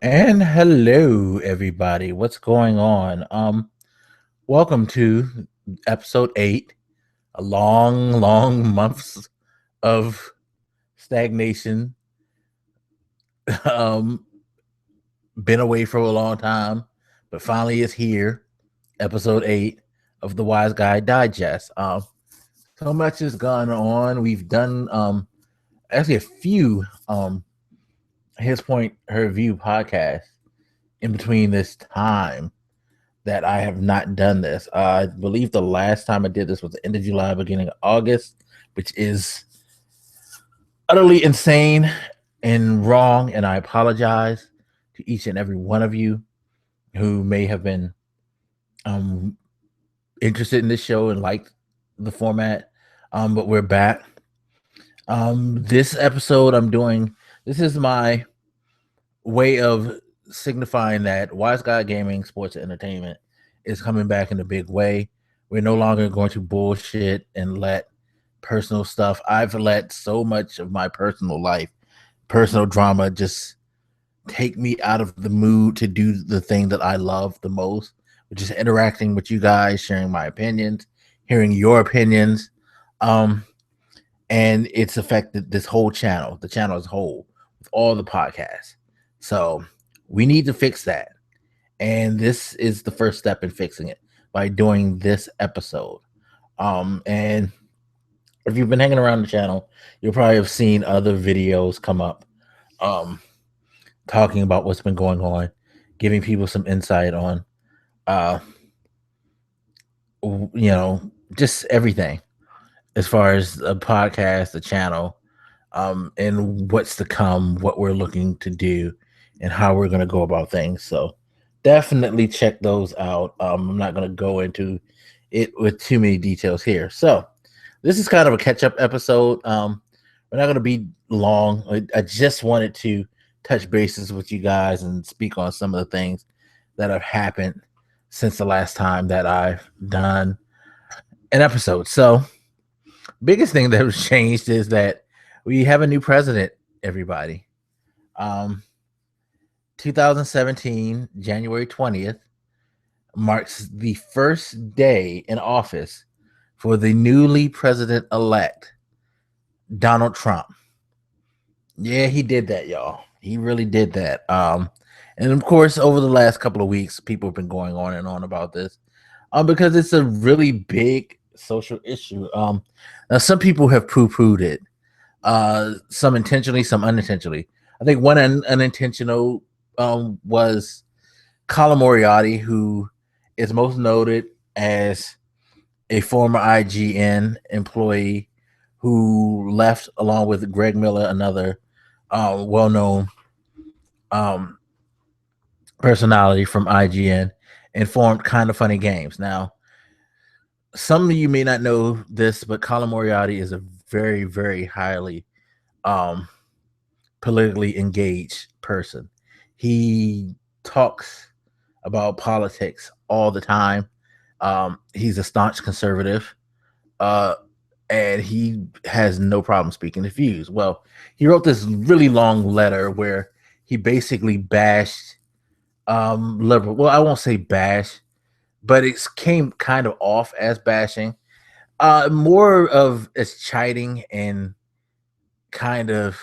And hello, everybody. What's going on? Welcome to episode 8. A long months of stagnation. Um, been away for a long time, but finally it's here. Episode 8 of the WiseGuy Digest. So much has gone on. We've done actually a few his point her view podcasts in between this time that I have not done this. I believe the last time I did this was the end of July, beginning of August, which is utterly insane and wrong. And I apologize to each and every one of you who may have been um, interested in this show and liked the format. But we're back. This episode I'm doing, this is my way of signifying that Wise Guy Gaming, Sports and Entertainment is coming back in a big way. We're no longer going to bullshit and let personal stuff. I've let so much of my personal life, personal drama, just take me out of the mood to do the thing that I love the most, which is interacting with you guys, sharing my opinions, hearing your opinions. Um, and it's affected this whole channel, the channel as a whole, with all the podcasts. So we need to fix that. And this is the first step in fixing it by doing this episode. And if you've been hanging around the channel, you'll probably have seen other videos come up talking about what's been going on, giving people some insight on uh just everything as far as a podcast, the channel, and what's to come, what we're looking to do, and how we're going to go about things. So definitely check those out. I'm not going to go into it with too many details here. So this is kind of a catch-up episode. We're not going to be long. I just wanted to touch bases with you guys and speak on some of the things that have happened since the last time that I've done an episode. So biggest thing that was changed is that we have a new president, everybody. Um, 2017, January 20th, marks the first day in office for the newly president elect, Donald Trump. Yeah, he did that, y'all. He really did that. And of course, over the last couple of weeks, people have been going on and on about this because it's a really big social issue. Now, some people have poo pooed it, some intentionally, some unintentionally. I think one unintentional was Colin Moriarty, who is most noted as a former IGN employee who left along with Greg Miller, another well-known um, personality from IGN, and formed Kind of Funny Games. Now, some of you may not know this, but Colin Moriarty is a very, very highly um, politically engaged person. He talks about politics all the time. He's a staunch conservative, uh, and he has no problem speaking his views. Well, he wrote this really long letter where he basically bashed liberal. Well, I won't say bash, but it came kind of off as bashing, more of as chiding and kind of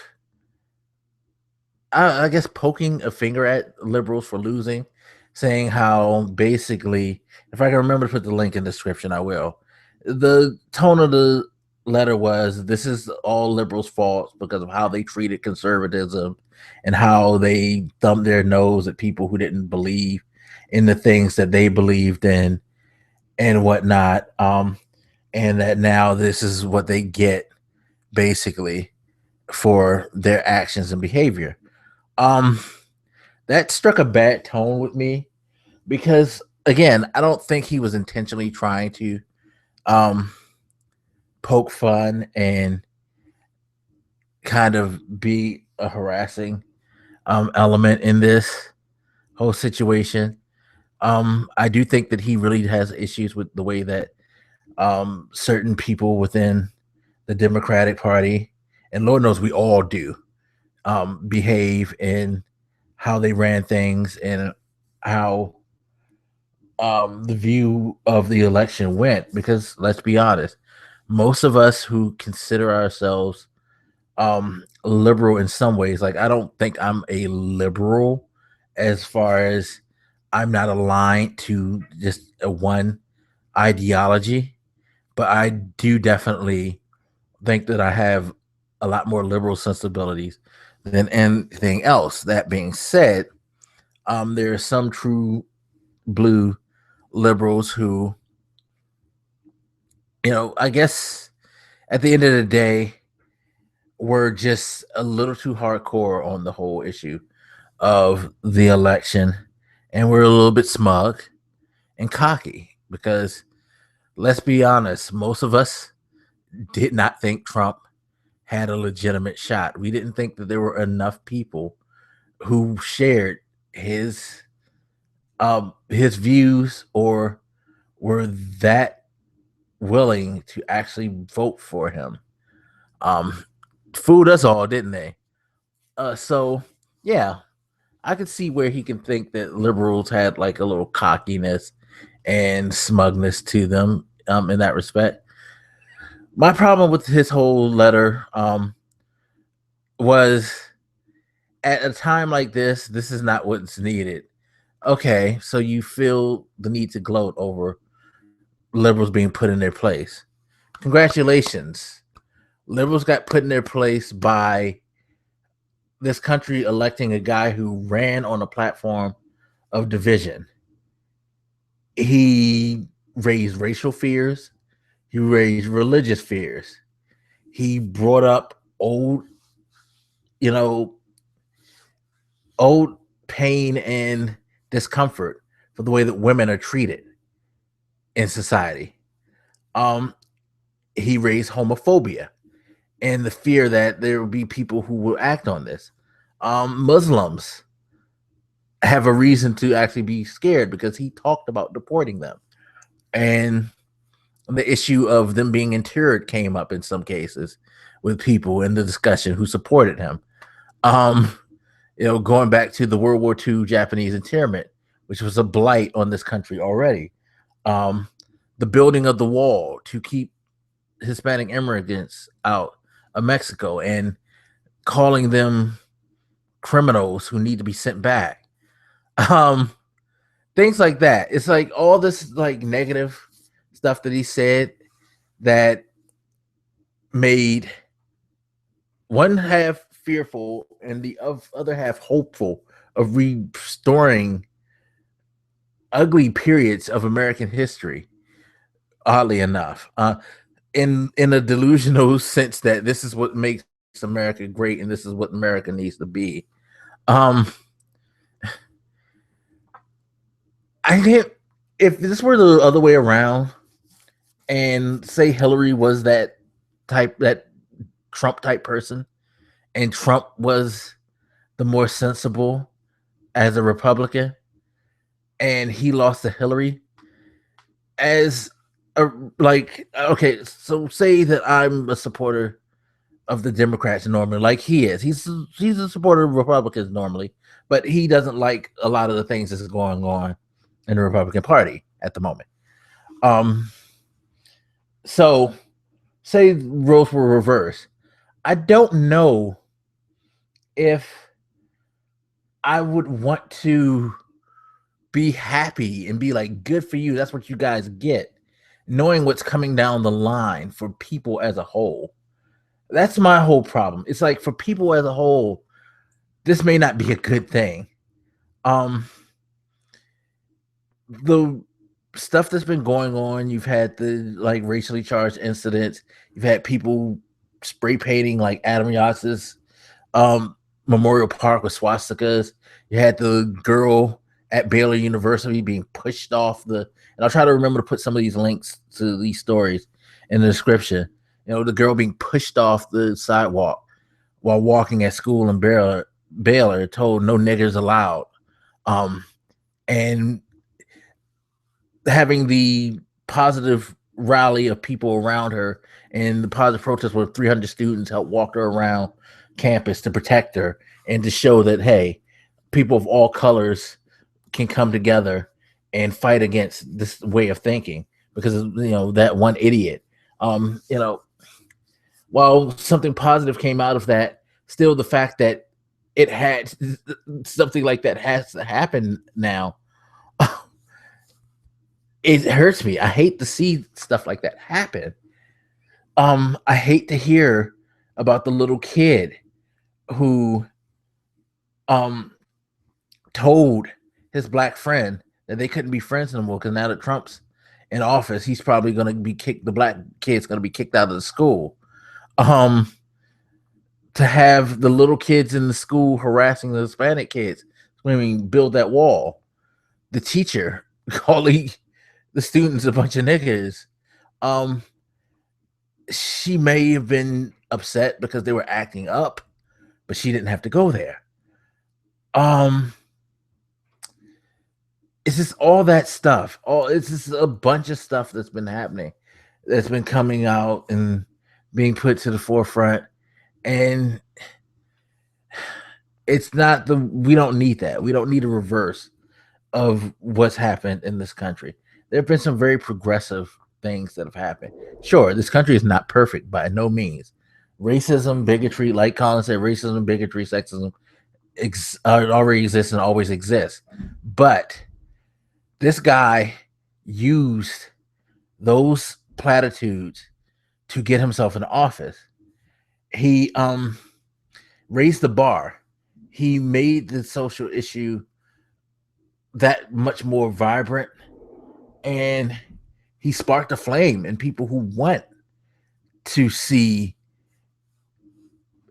I guess poking a finger at liberals for losing, saying how basically, if I can remember to put the link in the description, I will. The tone of the letter was, this is all liberals' fault because of how they treated conservatism and how they thumbed their nose at people who didn't believe in the things that they believed in and whatnot. And that now this is what they get basically for their actions and behavior. Um, that struck a bad tone with me because, again, I don't think he was intentionally trying to um poke fun and kind of be a harassing element in this whole situation. I do think that he really has issues with the way that certain people within the Democratic Party, and Lord knows we all do, behave and how they ran things and how the view of the election went. Because let's be honest, most of us who consider ourselves liberal in some ways, like I don't think I'm a liberal as far as I'm not aligned to just a one ideology, but I do definitely think that I have a lot more liberal sensibilities than anything else. That being said, there are some true blue liberals who, I guess at the end of the day, were just a little too hardcore on the whole issue of the election, and we're a little bit smug and cocky because let's be honest, most of us did not think Trump had a legitimate shot. We didn't think that there were enough people who shared his views or were that willing to actually vote for him. Um, Fooled us all, didn't they? So yeah, I could see where he can think that liberals had like a little cockiness and smugness to them in that respect. My problem with his whole letter was at a time like this is not what's needed. Okay, so you feel the need to gloat over liberals being put in their place. Congratulations. Liberals got put in their place by this country electing a guy who ran on a platform of division. He raised racial fears, he raised religious fears. He brought up you know, old pain and discomfort for the way that women are treated in society. Um, he raised homophobia and the fear that there will be people who will act on this. Muslims have a reason to actually be scared because he talked about deporting them. And the issue of them being interred came up in some cases with people in the discussion who supported him. Going back to the World War II Japanese internment, which was a blight on this country already. The building of the wall to keep Hispanic immigrants out of Mexico and calling them criminals who need to be sent back. Things like that. It's like all this like negative stuff that he said that made one half fearful and the other half hopeful of restoring ugly periods of American history. Oddly enough, in a delusional sense that this is what makes America great and this is what America needs to be. I can't. If this were the other way around, and say Hillary was that Trump type person, and Trump was the more sensible as a Republican, and he lost to Hillary as okay, so say that I'm a supporter of the Democrats normally, like he is. He's a supporter of Republicans normally, but he doesn't like a lot of the things that's going on in the Republican Party at the moment. So say roles were reversed. I don't know if I would want to be happy and be like, good for you. That's what you guys get. Knowing what's coming down the line for people as a whole. That's my whole problem. It's like for people as a whole, this may not be a good thing. The stuff that's been going on, you've had the like racially charged incidents, you've had people spray painting like Adam Yass's Memorial Park with swastikas. You had the girl at Baylor University being pushed off and I'll try to remember to put some of these links to these stories in the description. The girl being pushed off the sidewalk while walking at school in Baylor, told no niggers allowed. And having the positive rally of people around her and the positive protest where 300 students helped walk her around campus to protect her and to show that, hey, people of all colors can come together and fight against this way of thinking because of, that one idiot. Um, you know, while something positive came out of that, still the fact that it had something like that has to happen now, it hurts me. I hate to see stuff like that happen. I hate to hear about the little kid who um told his black friend that they couldn't be friends anymore because now that Trump's in office, he's probably going to be kicked. The black kid's going to be kicked out of the school. Um, to have the little kids in the school harassing the Hispanic kids, screaming, "Build that wall." The teacher calling the students a bunch of niggas. Um, she may have been upset because they were acting up, but she didn't have to go there. Um, it's just all that stuff. It's just a bunch of stuff that's been happening, that's been coming out and being put to the forefront, and it's not the. We don't need that. We don't need a reverse of what's happened in this country. There have been some very progressive things that have happened. Sure, this country is not perfect by no means. Racism, bigotry, like Colin said, racism, bigotry, sexism already exists and always exists. But this guy used those platitudes to get himself in office. He raised the bar. He made the social issue that much more vibrant, and he sparked a flame in people who want to see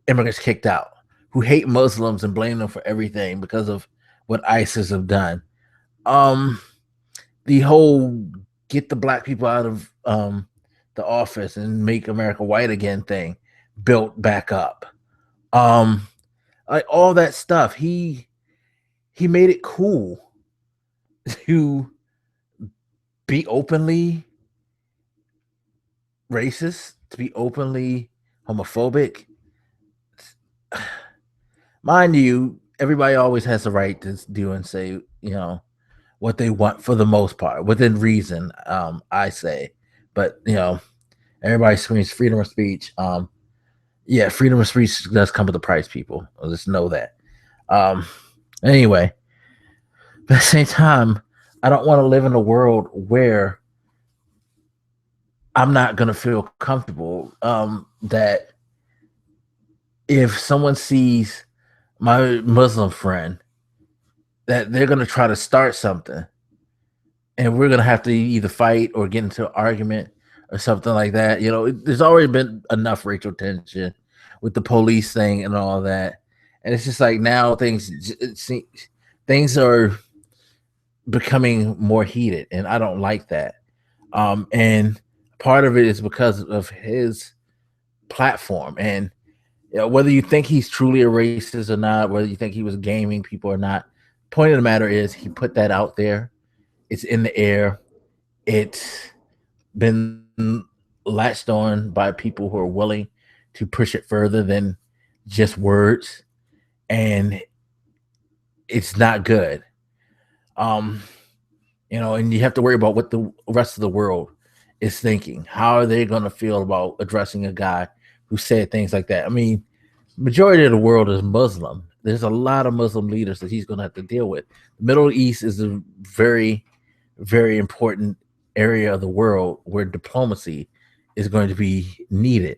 immigrants kicked out, who hate Muslims and blame them for everything because of what ISIS have done. The whole get the black people out of the office and make America white again thing built back up. Like all that stuff. He made it cool to be openly racist, to be openly homophobic. Mind you, everybody always has the right to do and say, what they want for the most part, within reason, I say. But, everybody screams freedom of speech. Yeah, freedom of speech does come with a price, people. Just know that. Anyway, but at the same time, I don't want to live in a world where I'm not going to feel comfortable that if someone sees my Muslim friend, that they're going to try to start something and we're going to have to either fight or get into an argument or something like that. There's already been enough racial tension with the police thing and all that. And it's just like now things are becoming more heated, and I don't like that. And part of it is because of his platform. And whether you think he's truly a racist or not, whether you think he was gaming people or not, point of the matter is he put that out there. It's in the air. It's been latched on by people who are willing to push it further than just words, and it's not good. And you have to worry about what the rest of the world is thinking. How are they going to feel about addressing a guy who said things like that? I mean, majority of the world is Muslim. There's a lot of Muslim leaders that he's going to have to deal with. The Middle East is a very, very important area of the world where diplomacy is going to be needed.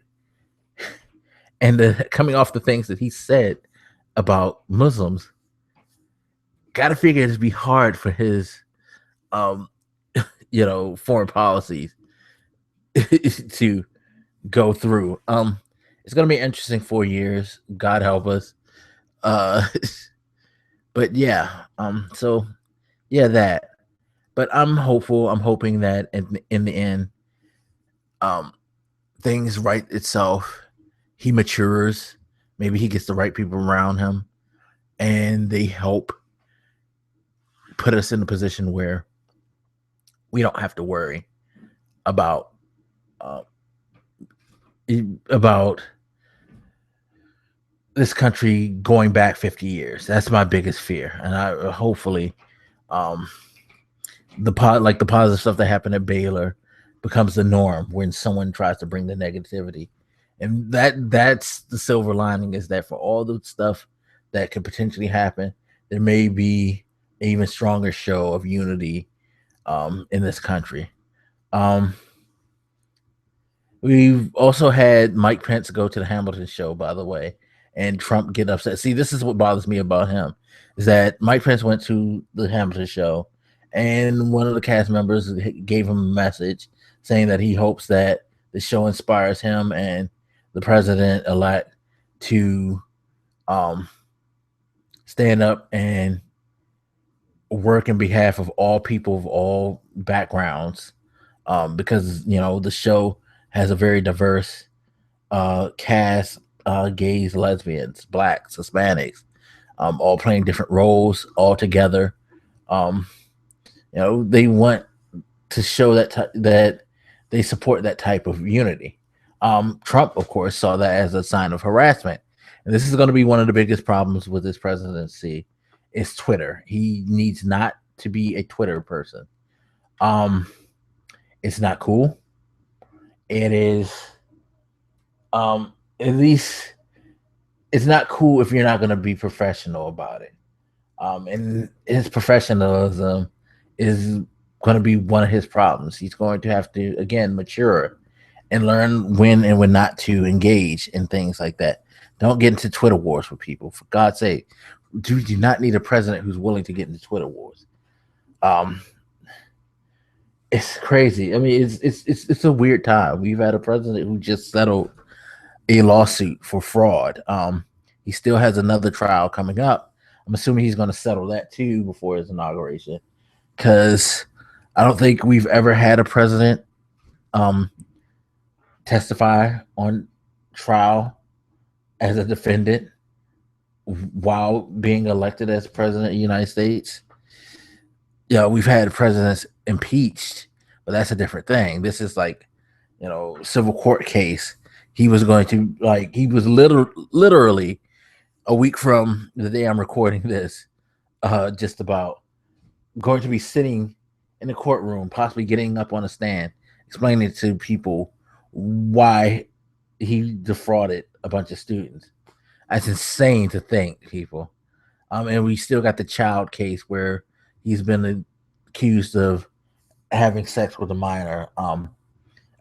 And coming off the things that he said about Muslims, got to figure it'd be hard for his, foreign policies to go through. It's going to be interesting 4 years. God help us. But yeah, so yeah, that. But I'm hopeful. I'm hoping that in the end, things right itself. He matures. Maybe he gets the right people around him, and they help put us in a position where we don't have to worry about about this country going back 50 years. That's my biggest fear, and I hopefully um, the positive stuff that happened at Baylor becomes the norm when someone tries to bring the negativity, and that's the silver lining, is that for all the stuff that could potentially happen, there may be an even stronger show of unity in this country. Um, We've also had Mike Pence go to the Hamilton show, by the way, and Trump get upset. See, this is what bothers me about him, is that Mike Pence went to the Hamilton show, and one of the cast members gave him a message saying that he hopes that the show inspires him and the president elect to um, stand up and work in behalf of all people of all backgrounds, because the show has a very diverse cast, gays, lesbians, blacks, Hispanics, all playing different roles all together. Um, they want to show that they support that type of unity. Trump, of course, saw that as a sign of harassment, and this is going to be one of the biggest problems with his presidency. Is Twitter. He needs not to be a Twitter person. It's not cool. It is at least it's not cool if you're not going to be professional about it. And his professionalism is going to be one of his problems. He's going to have to, again, mature and learn when and when not to engage in things like that. Don't get into Twitter wars with people, for God's sake. Do not need a president who's willing to get into Twitter wars. It's crazy. I mean, it's a weird time. We've had a president who just settled a lawsuit for fraud. He still has another trial coming up. I'm assuming he's going to settle that too before his inauguration, because I don't think we've ever had a president testify on trial as a defendant while being elected as president of the United States. We've had presidents impeached, but that's a different thing. This is like, civil court case. He was literally a week from the day I'm recording this, just about going to be sitting in the courtroom, possibly getting up on a stand, explaining to people why he defrauded a bunch of students. That's insane to think, people. And we still got the child case where he's been accused of having sex with a minor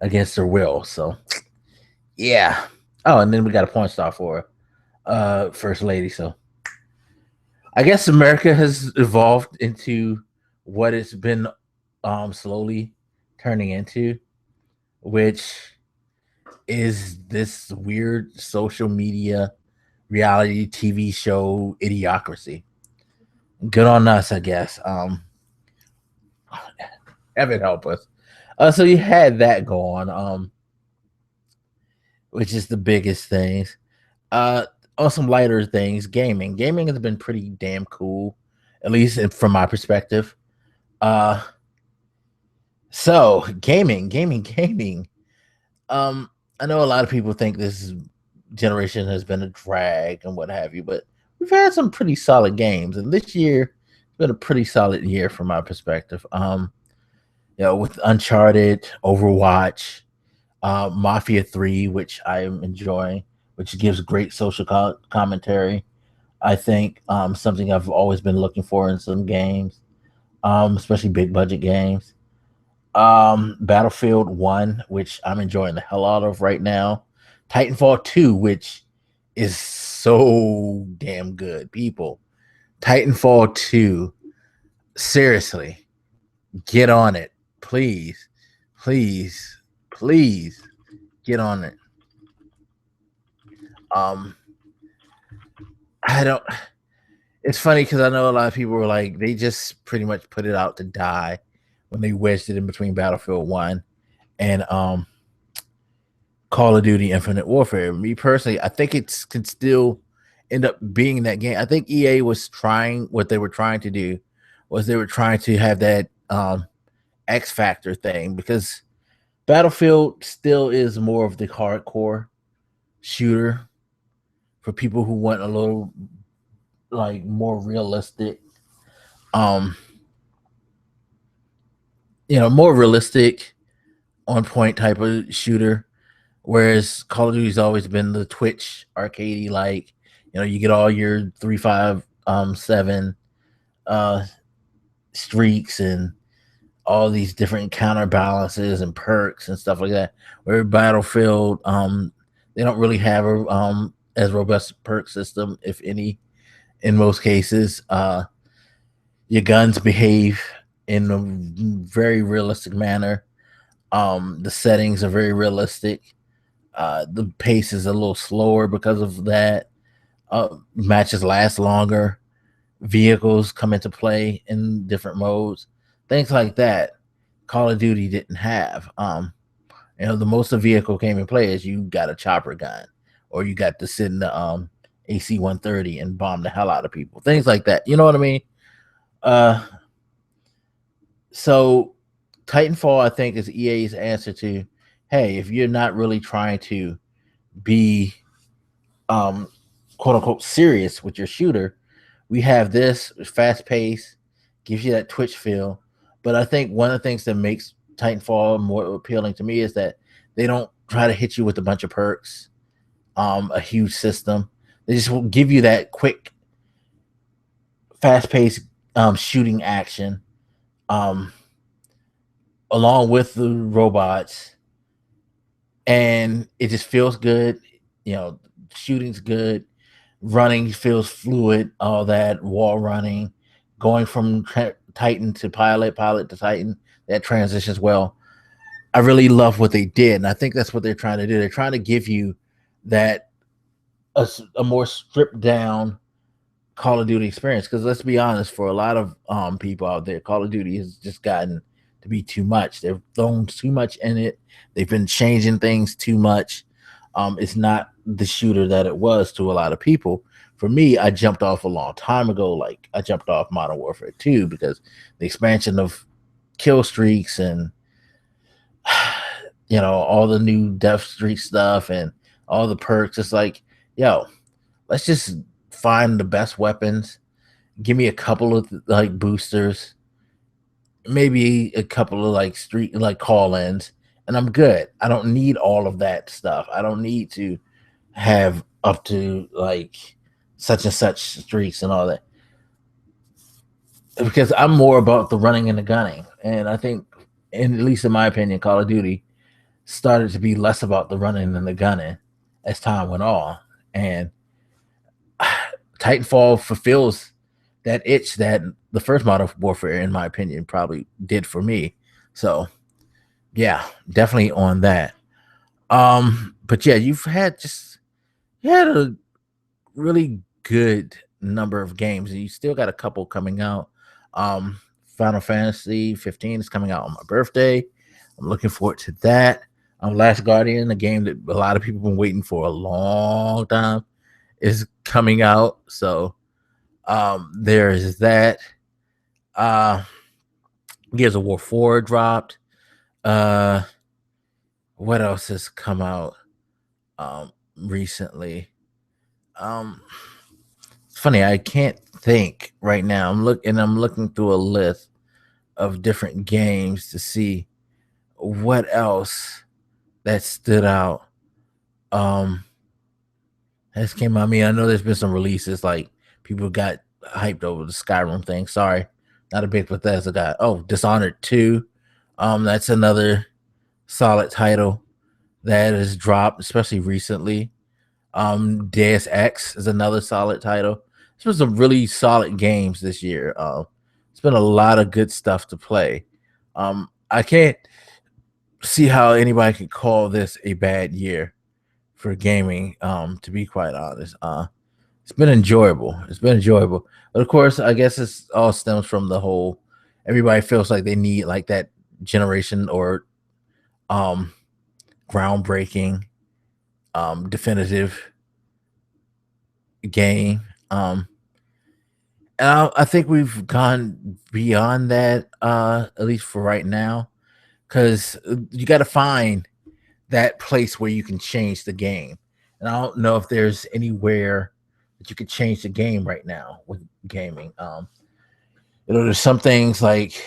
against their will. So, yeah. Oh, and then we got a porn star for first lady. So, I guess America has evolved into what it's been slowly turning into, which is this weird social media reality TV show idiocracy. Good on us, I guess. Heaven help us. So you had that go on, which is the biggest things. On some lighter things, gaming. Gaming has been pretty damn cool, at least from my perspective. So gaming. I know a lot of people think this generation has been a drag and what have you, but we've had some pretty solid games, and this year has been a pretty solid year from my perspective. With Uncharted, Overwatch, Mafia 3, which I am enjoying, which gives great social commentary. I think something I've always been looking for in some games, especially big budget games. Battlefield 1, which I'm enjoying the hell out of right now. Titanfall 2, which is so damn good, people. Titanfall 2, seriously, get on it. Please get on it. I don't. It's funny because I know a lot of people were like, they just pretty much put it out to die when they wedged it in between Battlefield 1 and Call of Duty Infinite Warfare. Me personally, I think it can still end up being that game. I think EA was trying, what they were trying to do was they were trying to have that X Factor thing, because Battlefield still is more of the hardcore shooter for people who want a little like more realistic, um, more realistic on point type of shooter. Whereas Call of Duty's always been the Twitch arcadey, like, you get all your 357 uh streaks and all these different counterbalances and perks and stuff like that. Where Battlefield, they don't really have a as robust perk system, if any, in most cases. Your guns behave in a very realistic manner. The settings are very realistic. The pace is a little slower because of that. Matches last longer. Vehicles come into play in different modes. Things like that. Call of Duty didn't have. The most a vehicle came in play is you got a chopper gun, or you got to sit in the AC-130 and bomb the hell out of people. Things like that. You know what I mean? So Titanfall, I think, is EA's answer to, hey, if you're not really trying to be quote unquote serious with your shooter, we have this fast pace, gives you that Twitch feel. But I think one of the things that makes Titanfall more appealing to me is that they don't try to hit you with a bunch of perks, a huge system. They just will give you that quick, fast paced shooting action, along with the robots, and it just feels good. Shooting's good, running feels fluid, all that wall running, going from Titan to pilot, pilot to Titan, that transitions well. I really love what they did, and I think that's what they're trying to do. They're trying to give you that a more stripped down Call of Duty experience, because let's be honest, for a lot of people out there, Call of Duty has just gotten to be too much. They've thrown too much in it. They've been changing things too much. It's not the shooter that it was to a lot of people. For me, I jumped off a long time ago. Like, I jumped off Modern Warfare 2 because the expansion of kill streaks and all the new death streak stuff and all the perks. It's like, yo, let's just find the best weapons. Give me a couple of like boosters, maybe a couple of like street like call-ins, and I'm good. I don't need all of that stuff. I don't need to have up to like such and such streaks and all that, because I'm more about the running and the gunning. And I think, at least in my opinion, Call of Duty started to be less about the running and the gunning as time went on. And Titanfall fulfills that itch that the first Modern Warfare, in my opinion, probably did for me. So yeah, definitely on that. But yeah, you had a really good number of games, and you still got a couple coming out. Final Fantasy 15 is coming out on my birthday. I'm looking forward to that. Last Guardian, a game that a lot of people have been waiting for a long time, is coming out. So there is that. Gears of War 4 dropped. What else has come out recently? It's funny, I can't think right now. I'm looking through a list of different games to see what else that stood out. Has came out. I mean, I know there's been some releases, like people got hyped over the Skyrim thing. Sorry, not a big Bethesda guy. Oh, Dishonored 2. That's another solid title that has dropped, especially recently. Deus Ex is another solid title. This was some really solid games this year. It's been a lot of good stuff to play. I can't see how anybody could call this a bad year for gaming. To be quite honest, it's been enjoyable. But of course, I guess it's all stems from the whole. Everybody feels like they need like that generation or groundbreaking, definitive game. And I think we've gone beyond that, at least for right now, because you got to find that place where you can change the game. and I don't know if there's anywhere that you could change the game right now with gaming. There's some things like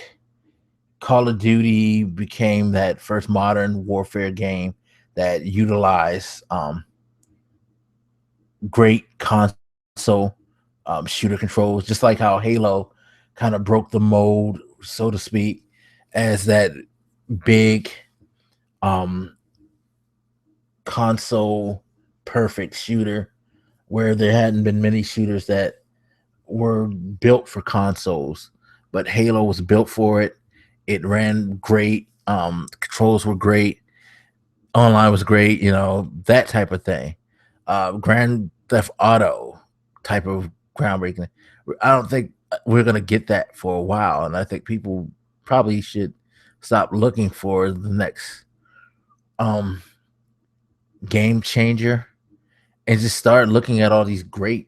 Call of Duty became that first modern warfare game that utilized great console shooter controls, just like how Halo kind of broke the mold, so to speak, as that big um, console perfect shooter, where there hadn't been many shooters that were built for consoles, but Halo was built for it. It ran great. Controls were great. Online was great. That type of thing. Grand Theft Auto type of groundbreaking. I don't think we're gonna get that for a while, and I think people probably should stop looking for the next um game changer and just start looking at all these great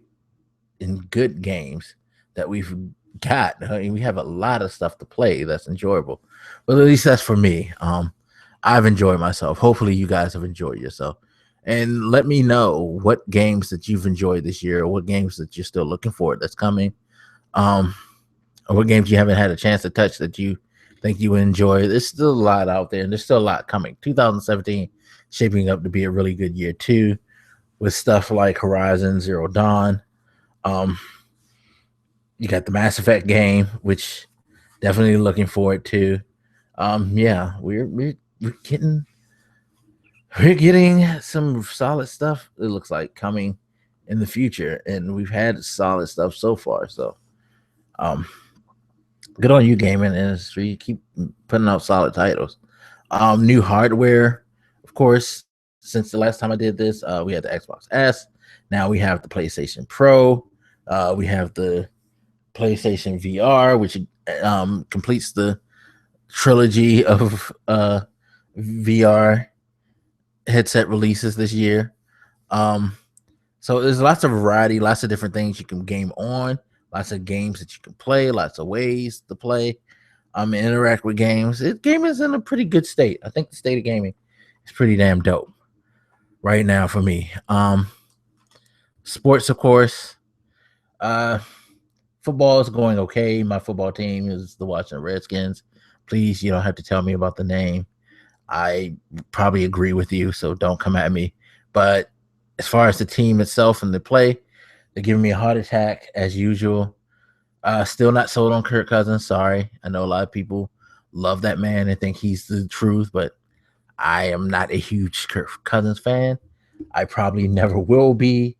and good games that we've got. I mean, we have a lot of stuff to play that's enjoyable, but at least that's for me. I've enjoyed myself. Hopefully, you guys have enjoyed yourself, and let me know what games that you've enjoyed this year, or what games that you're still looking for that's coming, um, or what games you haven't had a chance to touch that you think you would enjoy. There's still a lot out there, and there's still a lot coming. 2017 shaping up to be a really good year too, with stuff like Horizon Zero Dawn. Um, you got the Mass Effect game, which definitely looking forward to. Yeah, getting we're getting some solid stuff. It looks like coming in the future, and we've had solid stuff so far. So, um, good on you, gaming industry. Keep putting out solid titles. New hardware, of course. Since the last time I did this, we had the Xbox S. Now we have the PlayStation Pro. We have the PlayStation VR, which completes the trilogy of VR headset releases this year. Um, so there's lots of variety, lots of different things you can game on, lots of games that you can play, lots of ways to play, interact with games. Gaming is in a pretty good state. I think the state of gaming is pretty damn dope right now for me. Sports, of course. Uh, Football is going okay. My football team is the Washington Redskins. Please, you don't have to tell me about the name. I probably agree with you, so don't come at me. But as far as the team itself and the play, they're giving me a heart attack as usual. Still not sold on Kirk Cousins. Sorry. I know a lot of people love that man and think he's the truth, but I am not a huge Kirk Cousins fan. I probably never will be.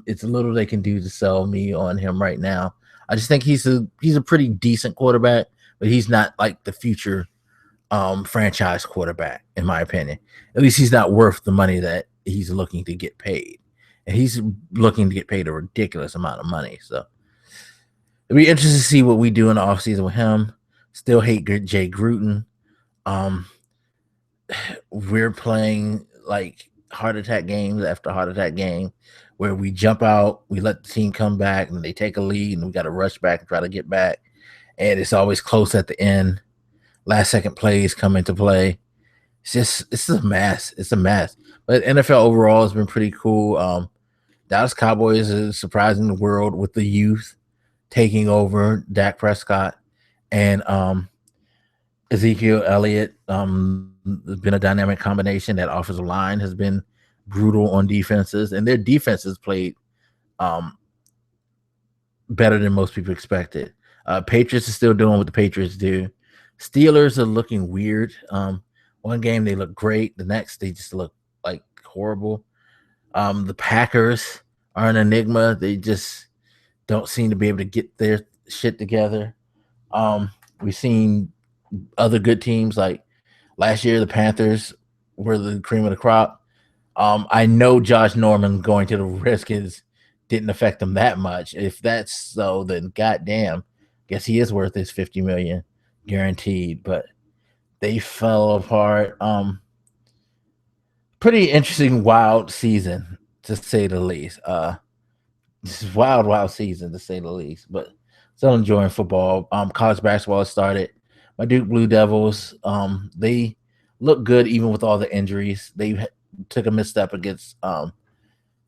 It's a little they can do to sell me on him right now. I just think he's a pretty decent quarterback, but he's not like the future franchise quarterback, in my opinion. At least he's not worth the money that he's looking to get paid. And he's looking to get paid a ridiculous amount of money. So it'll be interesting to see what we do in the offseason with him. Still hate Jay Gruden. Um, we're playing like heart attack games after heart attack game where we jump out, we let the team come back, and they take a lead, and we got to rush back and try to get back. And it's always close at the end. Last second plays come into play. It's a mess. It's a mess. But NFL overall has been pretty cool. Dallas Cowboys is surprising the world with the youth taking over Dak Prescott and Ezekiel Elliott. There's been a dynamic combination. That offensive line has been brutal on defenses, and their defenses played better than most people expected. Patriots are still doing what the Patriots do. Steelers are looking weird. One game they look great, the next they just look like horrible. The Packers are an enigma. They just don't seem to be able to get their shit together. We've seen other good teams like last year. The Panthers were the cream of the crop. I know Josh Norman going to the Redskins didn't affect them that much. If that's so, then goddamn, guess he is worth his $50 million guaranteed. But they fell apart. Pretty interesting, wild season to say the least. Just wild season to say the least. But still enjoying football. College basketball started. My Duke Blue Devils. They look good even with all the injuries. They took a misstep against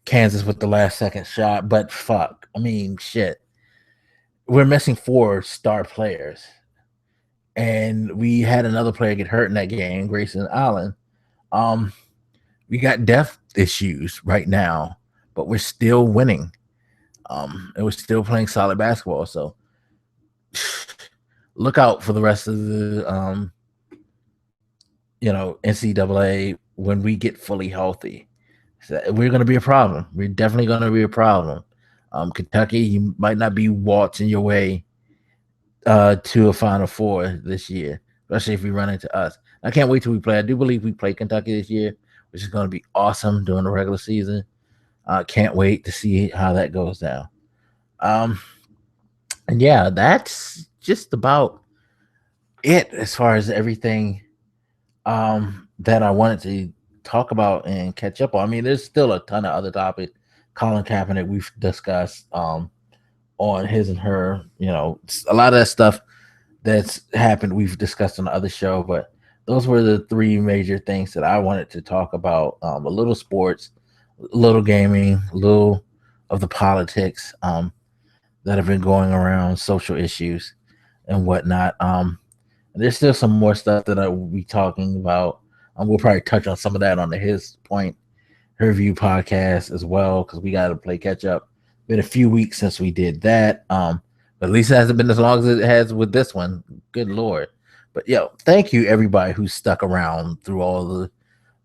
Kansas with the last second shot, but fuck. I mean, shit. We're missing 4 star players. And we had another player get hurt in that game, Grayson Allen. We got depth issues right now, but we're still winning. And we're still playing solid basketball. So look out for the rest of the NCAA when we get fully healthy. So we're going to be a problem. We're definitely going to be a problem. Kentucky, you might not be waltzing your way to a Final Four this year, especially if we run into us. I can't wait till we play. I do believe we play Kentucky this year, which is going to be awesome during the regular season. Can't wait to see how that goes down. And yeah, that's just about it as far as everything that I wanted to talk about and catch up on. I mean, there's still a ton of other topics. Colin Kaepernick, we've discussed on his and her, a lot of that stuff that's happened we've discussed on the other show, but those were the 3 major things that I wanted to talk about. A little sports, a little gaming, a little of the politics that have been going around, social issues and whatnot. There's still some more stuff that I will be talking about. We'll probably touch on some of that on the His Point Review podcast as well, because we got to play catch up. Been a few weeks since we did that. But at least it hasn't been as long as it has with this one. Good Lord. But thank you everybody who stuck around through all the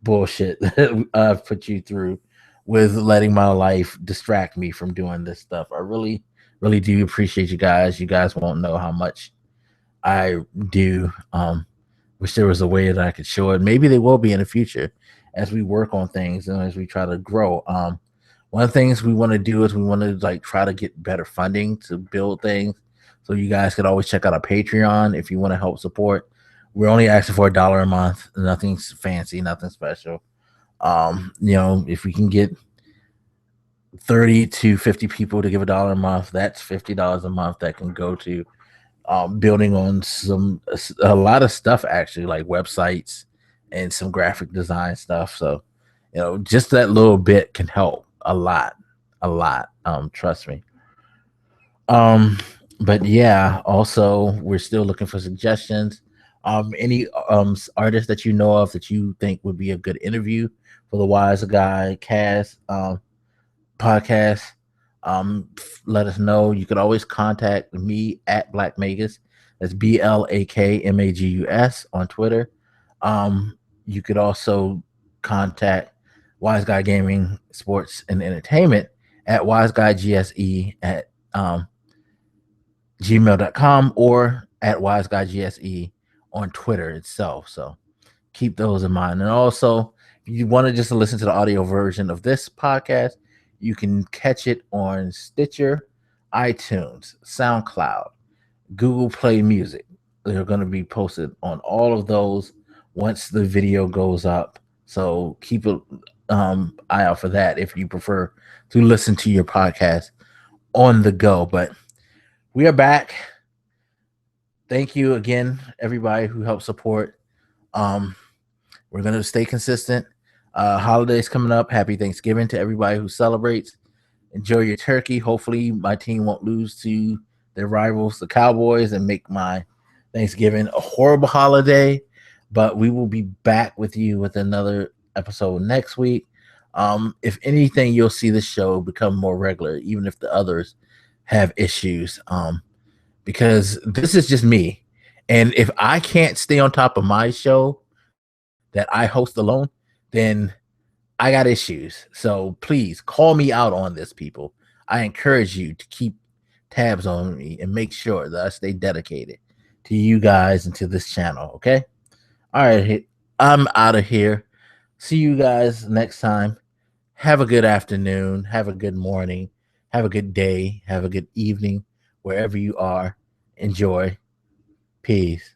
bullshit that I've put you through with letting my life distract me from doing this stuff. I really, really do appreciate you guys. You guys won't know how much I do. Wish there was a way that I could show it. Maybe there will be in the future as we work on things and as we try to grow. One of the things we want to do is we want to try to get better funding to build things. So you guys could always check out our Patreon if you want to help support. We're only asking for $1 a month. Nothing's fancy, nothing special. If we can get 30 to 50 people to give $1 a month, that's $50 a month that can go to building on a lot of stuff, actually, like websites and some graphic design stuff. So, just that little bit can help a lot. Trust me. But yeah, also we're still looking for suggestions. Any artists that you know of that you think would be a good interview for the Wise Guy Cast podcast, let us know. You could always contact me at Black Magus. That's BLAKMAGUS on Twitter. You could also contact Wise Guy Gaming, Sports, and Entertainment at wiseguygse at gmail.com or at wiseguygse on Twitter itself. So keep those in mind. And also, if you want to just listen to the audio version of this podcast, you can catch it on Stitcher, iTunes, SoundCloud, Google Play Music. They're going to be posted on all of those once the video goes up. So keep an eye out for that if you prefer to listen to your podcast on the go. But we are back. Thank you again, everybody who helped support. We're going to stay consistent. Holidays coming up. Happy Thanksgiving to everybody who celebrates. Enjoy your turkey. Hopefully my team won't lose to their rivals, the Cowboys, and make my Thanksgiving a horrible holiday. But we will be back with you with another episode next week. If anything, you'll see the show become more regular, even if the others have issues. Because this is just me. And if I can't stay on top of my show that I host alone, then I got issues. So please call me out on this, people. I encourage you to keep tabs on me and make sure that I stay dedicated to you guys and to this channel. Okay. All right. I'm out of here. See you guys next time. Have a good afternoon. Have a good morning. Have a good day. Have a good evening, wherever you are. Enjoy. Peace.